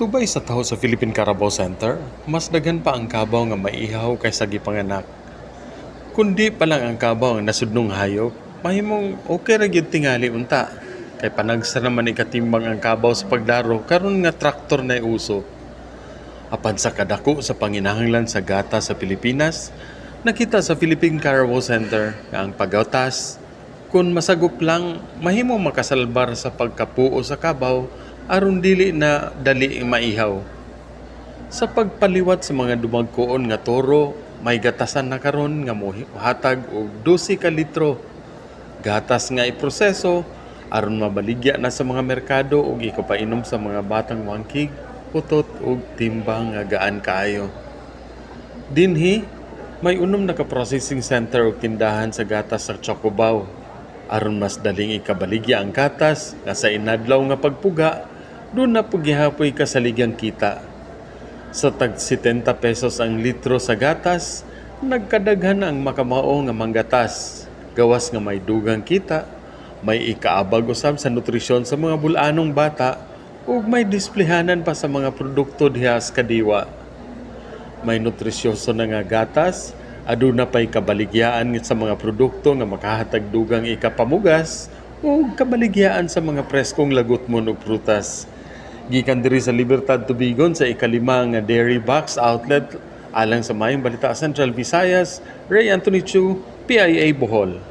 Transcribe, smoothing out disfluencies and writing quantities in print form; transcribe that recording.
Tubay sa taho sa Philippine Carabao Center, mas daghan pa ang kabaw nga maihaw kaysa gipanganak. Kundi pa lang ang kabaw ang nasudnong hayop, mahimong okay ra gyud tingali unta. Kay panagsa naman ikatimbang ang kabaw sa pagdaro karon nga traktor na uso. Apan sa kadako sa panginahanglan sa gata sa Pilipinas, nakita sa Philippine Carabao Center nga ang pagawtas kung masagop lang mahimo makasalbar sa pagkapuo sa kabaw aron dili na dali maihaw. Sa pagpaliwat sa mga dumagkoon nga toro, may gatasan na karon nga mohatag og 12 ka litro. Gatas nga iproseso aron mabaligya na sa mga merkado ug ikapainom sa mga batang wangkig, putot ug timbang nga gaan kaayo. Dinhi, may unom na ka-processing center ug tindahan sa gatas sa Chocobaw. Aron mas daling ikabaligya ang gatas nga sa inadlaw nga pagpuga, doon na pugihapoy kasaligang kita. Sa tag 70 pesos ang litro sa gatas, nagkadaghan ang makamao nga manggatas. Gawas nga may dugang kita, may ikaabag usab sa nutrisyon sa mga bulanong bata, ug may displehanan pa sa mga produkto diha sa kadiwa. May nutrisyoso na nga gatas, aduna pa'y kabaligyaan sa mga produkto nga makahatag dugang ikapamugas ug kabaligyaan sa mga preskong lagutmon ug prutas. Gikan diri sa Libertad Tubigon sa ikalima nga Dairy Box Outlet alang sa Mayong Balita Central Visayas, Ray Anthony Chu, PIA Bohol.